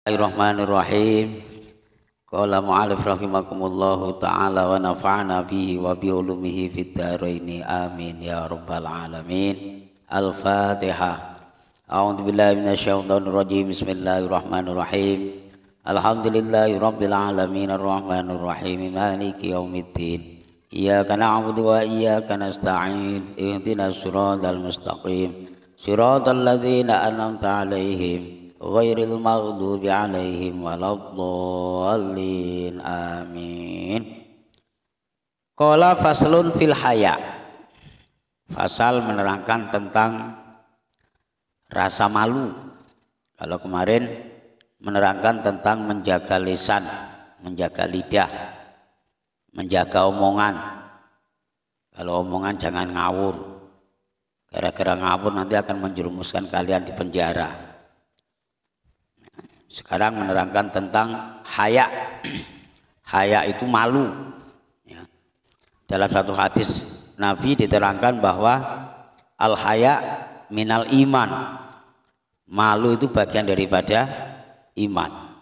Bismillahirrahmanirrahim. Qala mu'alif rahimakumullahu ta'ala wa nafa'ana bihi wa bi ulumihi fid dharaini amin ya rabbal alamin. Al-Fatihah. A'udzu billahi minasyaitonir rajim. Bismillahirrahmanirrahim. Alhamdulillahi rabbil alamin arrahmanir rahim maliki yaumiddin. Iyyaka na'budu wa iyyaka nasta'in. Ihdinas siratal mustaqim. Siratal ladzina an'amta 'alaihim ghairil maghdubi 'alaihim waladdallin amin. Qala faslun fil haya. Fasal menerangkan tentang rasa malu. Kalau kemarin menerangkan tentang menjaga lisan, menjaga lidah, menjaga omongan. Kalau omongan jangan ngawur. Gara-gara ngawur nanti akan menjerumuskan kalian di penjara. Sekarang menerangkan tentang haya. Haya itu malu ya. Dalam satu hadis Nabi diterangkan bahwa al-haya minal iman. Malu itu bagian daripada iman.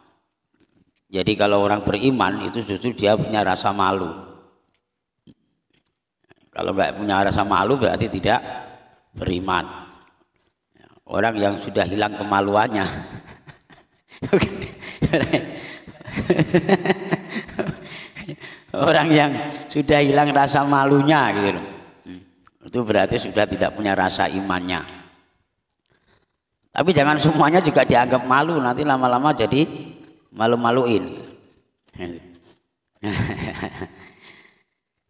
Jadi kalau orang beriman itu justru dia punya rasa malu. Kalau nggak punya rasa malu berarti tidak beriman. Orang yang sudah hilang kemaluannya orang yang sudah hilang rasa malunya gitu, itu berarti sudah tidak punya rasa imannya. Tapi jangan semuanya juga dianggap malu, nanti lama-lama jadi malu-maluin.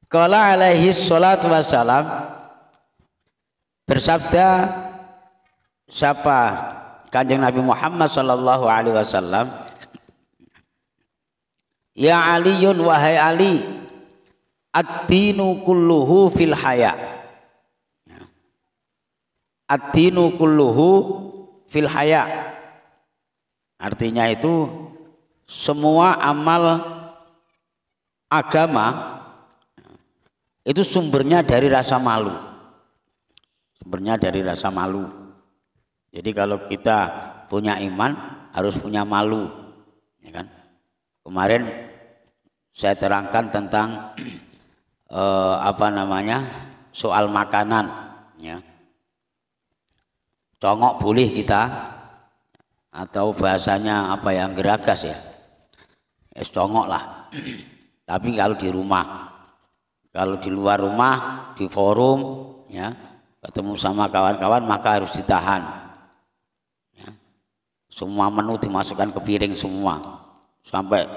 Qala alaihi sholatu wassalam, bersabda siapa Kanjeng Nabi Muhammad sallallahu alaihi wasallam, ya Aliyun, wahai Ali, ad-dinu kulluhu fil haya. Ad-dinu kulluhu fil haya. Artinya itu semua amal agama itu sumbernya dari rasa malu. Sumbernya dari rasa malu. Jadi kalau kita punya iman harus punya malu, ya kan? Kemarin saya terangkan tentang soal makanan, ya. Congok boleh kita, atau bahasanya apa yang geragas ya, congok lah. Tapi kalau di rumah, kalau di luar rumah, di forum, ya, ketemu sama kawan-kawan maka harus ditahan. Semua menu dimasukkan ke piring semua, sampai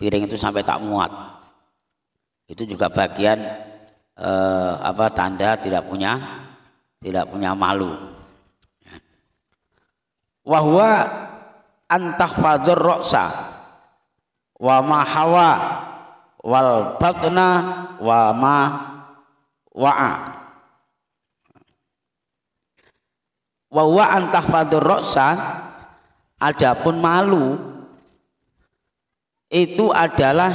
piring itu sampai tak muat. Itu juga bagian tanda tidak punya malu. Wahwa antahfadzur roksa wa ma hawa wal batna wa ma wa'a. Wahwa antahfadzur roksa, adapun malu itu adalah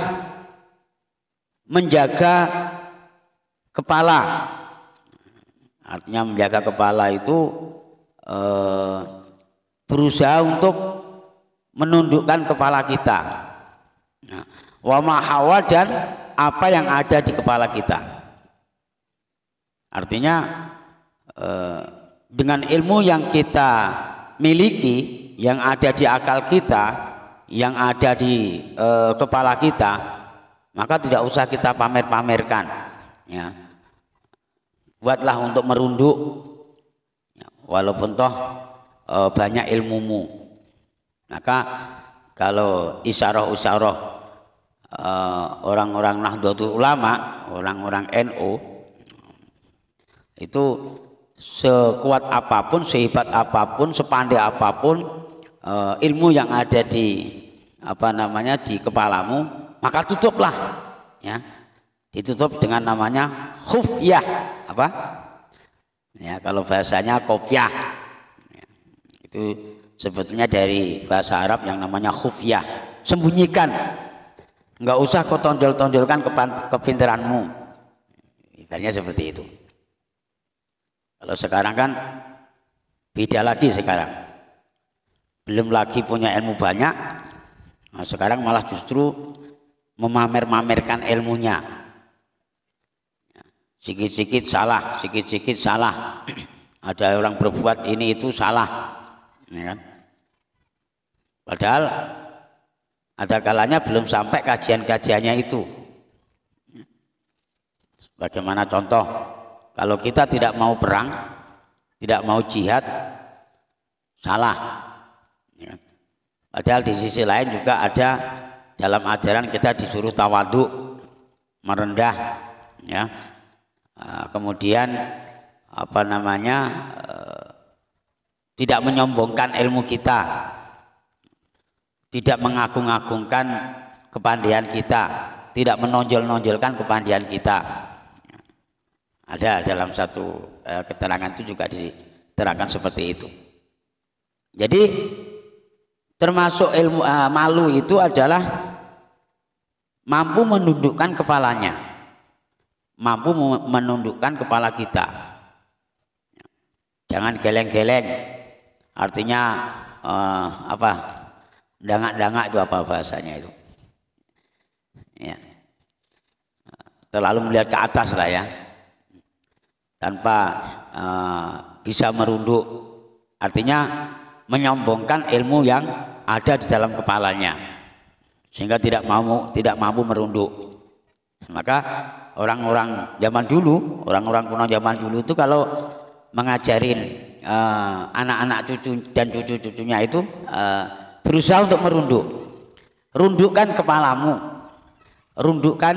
menjaga kepala. Artinya menjaga kepala itu berusaha untuk menundukkan kepala kita. Wa ma hawa, dan apa yang ada di kepala kita. Artinya dengan ilmu yang kita miliki, yang ada di akal kita, yang ada di kepala kita, maka tidak usah kita pamer-pamerkan, ya. Buatlah untuk merunduk, ya, walaupun toh banyak ilmumu. Maka kalau isyarah-isyarah orang-orang Nahdlatul Ulama, orang-orang NU itu sekuat apapun, sehebat apapun, sepandai apapun ilmu yang ada di di kepalamu, maka tutuplah, ya. Ditutup dengan namanya khufyah. Ya, kalau bahasanya kopiah, ya. Itu sebetulnya dari bahasa Arab yang namanya khufyah, sembunyikan. Enggak usah kau tonjol-tonjolkan kepintaranmu. Ibaratnya seperti itu. Kalau sekarang kan beda lagi sekarang. belum lagi punya ilmu banyak, nah, sekarang malah justru memamer-mamerkan ilmunya. Sikit-sikit salah, sikit-sikit salah. Ada orang berbuat ini itu salah, ya kan? Padahal ada kalanya belum sampai kajian-kajiannya itu. Bagaimana contoh, kalau kita tidak mau perang, tidak mau jihad, salah. Ya. Padahal di sisi lain juga ada dalam ajaran kita disuruh tawadhu, merendah, ya. Kemudian apa namanya, tidak menyombongkan ilmu kita, tidak mengagung-agungkan kepandaian kita, tidak menonjol-nonjolkan kepandaian kita. Ada dalam satu keterangan itu juga diterangkan seperti itu. Jadi termasuk ilmu malu itu adalah mampu menundukkan kepalanya, mampu menundukkan kepala kita. Jangan geleng-geleng, artinya apa? Dangak-dangak itu apa bahasanya itu? Ya. Terlalu melihat ke atas lah ya, tanpa bisa merunduk, artinya menyombongkan ilmu yang ada di dalam kepalanya sehingga tidak mampu merunduk. Maka orang-orang zaman dulu, orang-orang kuno zaman dulu itu kalau mengajarin anak-anak cucu dan cucu-cucunya itu berusaha untuk merunduk. Rundukkan kepalamu, rundukkan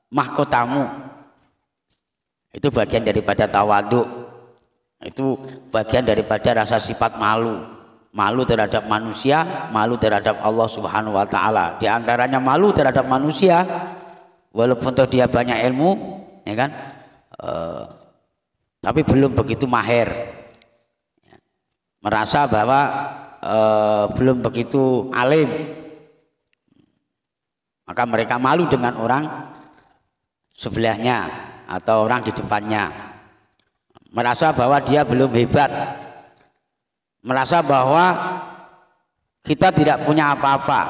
mahkotamu. Itu bagian daripada tawadhu, itu bagian daripada rasa sifat malu, malu terhadap manusia, malu terhadap Allah Subhanahu wa Ta'ala. Di antaranya malu terhadap manusia, walaupun toh dia banyak ilmu, ya kan, tapi belum begitu mahir, merasa bahwa belum begitu alim, maka mereka malu dengan orang sebelahnya atau orang di depannya, merasa bahwa dia belum hebat, merasa bahwa kita tidak punya apa-apa,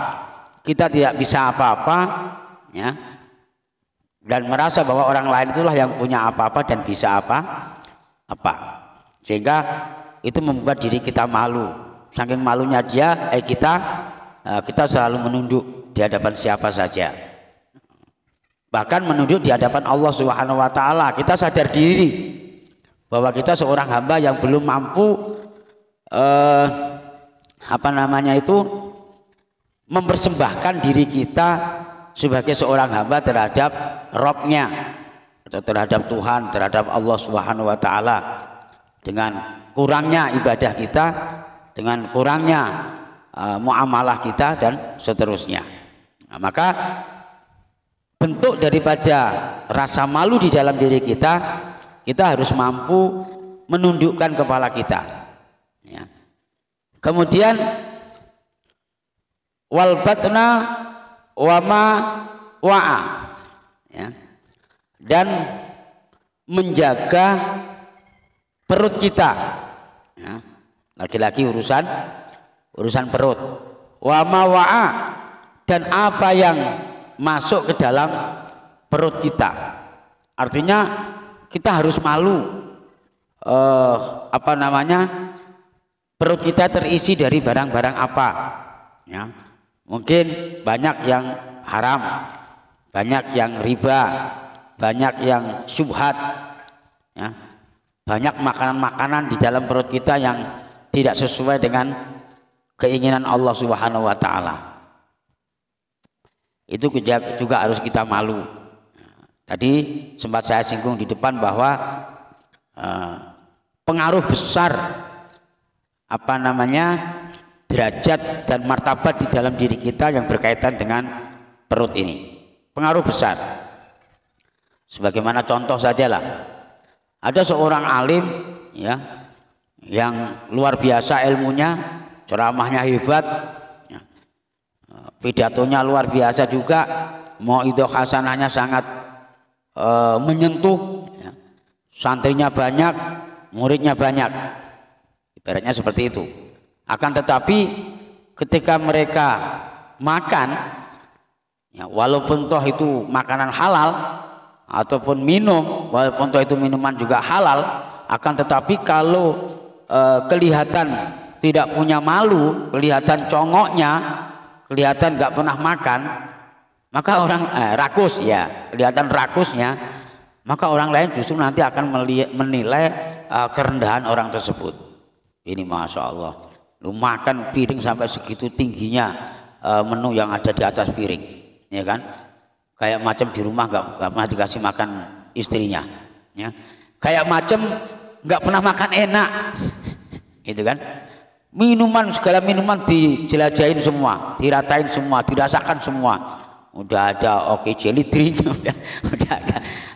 kita tidak bisa apa-apa, ya, dan merasa bahwa orang lain itulah yang punya apa-apa dan bisa apa-apa, sehingga itu membuat diri kita malu. Saking malunya dia, kita selalu menunduk di hadapan siapa saja. Bahkan menunduk di hadapan Allah Subhanahu wa Ta'ala. Kita sadar diri bahwa kita seorang hamba yang belum mampu mempersembahkan diri kita sebagai seorang hamba terhadap Rabb-nya atau terhadap Tuhan, terhadap Allah Subhanahu wa Ta'ala, dengan kurangnya ibadah kita, dengan kurangnya muamalah kita dan seterusnya. Nah, maka bentuk daripada rasa malu di dalam diri kita, kita harus mampu menundukkan kepala kita, ya. Kemudian wal batna wama wa'a, ya, dan menjaga perut kita, ya. Lagi-lagi urusan perut, wama wa'a, dan apa yang masuk ke dalam perut kita. Artinya kita harus malu, perut kita terisi dari barang-barang apa, ya. Mungkin banyak yang haram, banyak yang riba, banyak yang syubhat, ya. Banyak makanan-makanan di dalam perut kita yang tidak sesuai dengan keinginan Allah Subhanahu wa Ta'ala. Itu juga harus kita malu. Tadi sempat saya singgung di depan bahwa pengaruh besar derajat dan martabat di dalam diri kita yang berkaitan dengan perut ini, pengaruh besar. Sebagaimana contoh sajalah, ada seorang alim, ya, yang luar biasa ilmunya, ceramahnya hebat, pidatonya luar biasa juga, mauidhah hasanahnya sangat menyentuh, ya. Santrinya banyak, muridnya banyak. Ibaratnya seperti itu. Akan tetapi ketika mereka makan, ya, walaupun toh itu makanan halal ataupun minum, walaupun toh itu minuman juga halal, akan tetapi kalau kelihatan tidak punya malu, kelihatan congoknya, kelihatan nggak pernah makan, maka orang rakus, ya, kelihatan rakusnya, maka orang lain justru nanti akan menilai kerendahan orang tersebut. Ini masya Allah, lu makan piring sampai segitu tingginya menu yang ada di atas piring, ya kan? Kayak macam di rumah nggak pernah dikasih makan istrinya, ya. Kayak macam nggak pernah makan enak, gitu kan? Minuman, segala minuman dijelajahin semua, diratain semua, dirasakan semua. Udah ada oke jelly drink, udah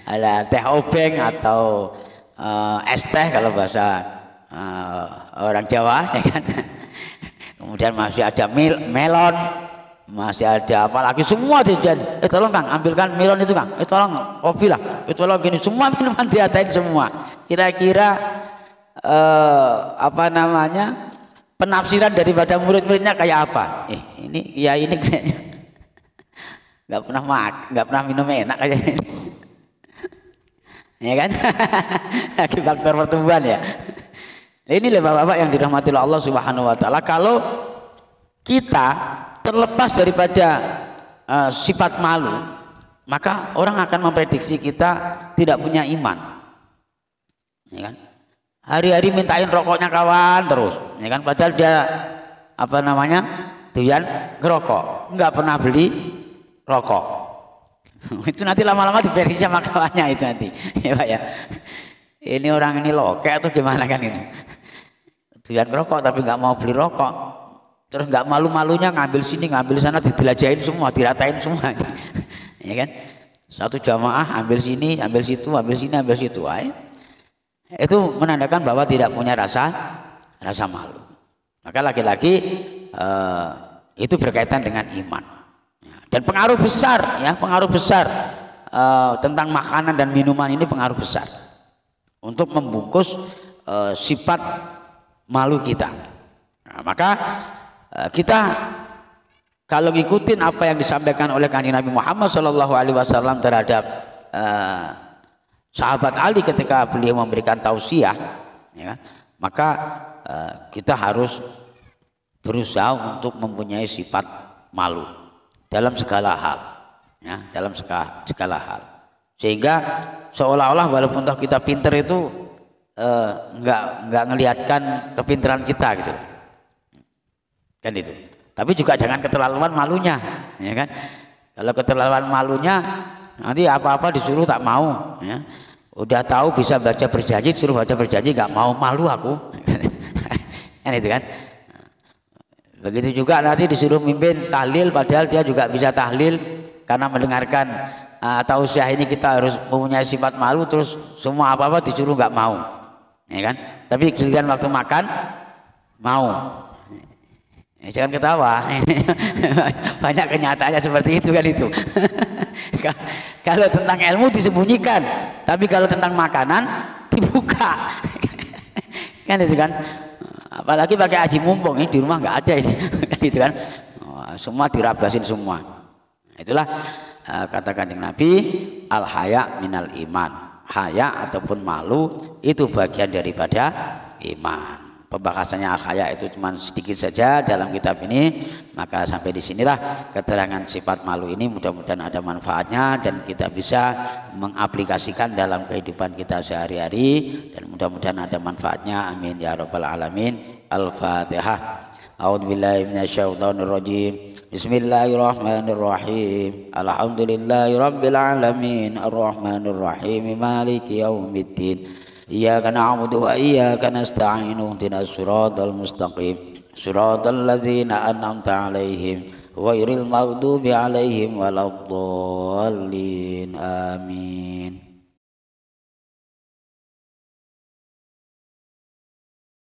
ada teh obeng atau es teh kalau bahasa orang Jawa, ya kan? Kemudian masih ada melon, masih ada apalagi, semua dijajan. Tolong Kang, ambilkan melon itu Kang. Tolong kopi lah. Tolong gini, semua minuman diatain semua. Kira-kira apa namanya? Penafsiran daripada murid-muridnya kayak apa? Ini kayaknya nggak pernah minum enak kayaknya. Ya kan? Lagi faktor pertumbuhan ya. Ini loh bapak-bapak yang dirahmati Allah Subhanahu wa taala, kalau kita terlepas daripada sifat malu, maka orang akan memprediksi kita tidak punya iman. Ya kan? Hari-hari mintain rokoknya kawan terus, ya kan? Padahal dia apa namanya, doyan ngerokok, nggak pernah beli rokok. Itu nanti lama-lama diprediksi sama kawannya itu nanti, ya Pak ya. Ini orang ini loke atau gimana kan ini? Doyan ngerokok tapi nggak mau beli rokok, terus nggak malu-malunya ngambil sini ngambil sana, didelajain semua, diratain semua, ya kan? Satu jamaah ambil sini, ambil situ, ambil sini, ambil situ, itu menandakan bahwa tidak punya rasa malu. Maka laki-laki itu berkaitan dengan iman, dan pengaruh besar, ya, pengaruh besar tentang makanan dan minuman ini pengaruh besar untuk membungkus sifat malu kita. Nah, maka kita kalau ngikutin apa yang disampaikan oleh Kanjeng Nabi Muhammad SAW terhadap sahabat Ali ketika beliau memberikan tausiah, ya, maka kita harus berusaha untuk mempunyai sifat malu dalam segala hal, ya, dalam segala hal, sehingga seolah-olah walaupun toh kita pinter itu nggak ngelihatkan kepinteran kita gitu, kan itu. Tapi juga jangan keterlaluan malunya, ya kan? Kalau keterlaluan malunya nanti apa-apa disuruh tak mau, ya. Udah tahu bisa baca berjanji, suruh baca berjanji nggak mau, malu aku. Kan itu kan. Begitu juga nanti disuruh mimpin tahlil padahal dia juga bisa tahlil, karena mendengarkan tausiah ini kita harus mempunyai sifat malu, terus semua apa-apa disuruh nggak mau, ya kan. Tapi giliran waktu makan mau. Jangan ketawa. Banyak kenyataannya seperti itu kan itu. Kalau tentang ilmu disembunyikan, tapi kalau tentang makanan dibuka. Kan itu kan. Apalagi pakai aji mumpung, ini di rumah nggak ada ini. Gitu kan. Semua dirabasin semua. Itulah kata Kanjeng Nabi, al haya minal iman. Haya ataupun malu itu bagian daripada iman. Pembahasannya al-haya itu cuma sedikit saja dalam kitab ini, maka sampai di sinilah keterangan sifat malu ini. Mudah-mudahan ada manfaatnya dan kita bisa mengaplikasikan dalam kehidupan kita sehari-hari, dan mudah-mudahan ada manfaatnya. Amin ya rabbal alamin. Al-Fatihah. A'udzubillahi minasyaitonirrajim. Bismillahirrahmanirrahim. Alhamdulillahirabbil alamin. Arrahmanirrahim. Maliki yaumiddin. Iyyaka na'budu wa iyyaka nasta'in. Ihdinas siratal mustaqim. Siratal ladzina an'amta 'alaihim ghairil maghdubi 'alaihim waladdallin. Amin.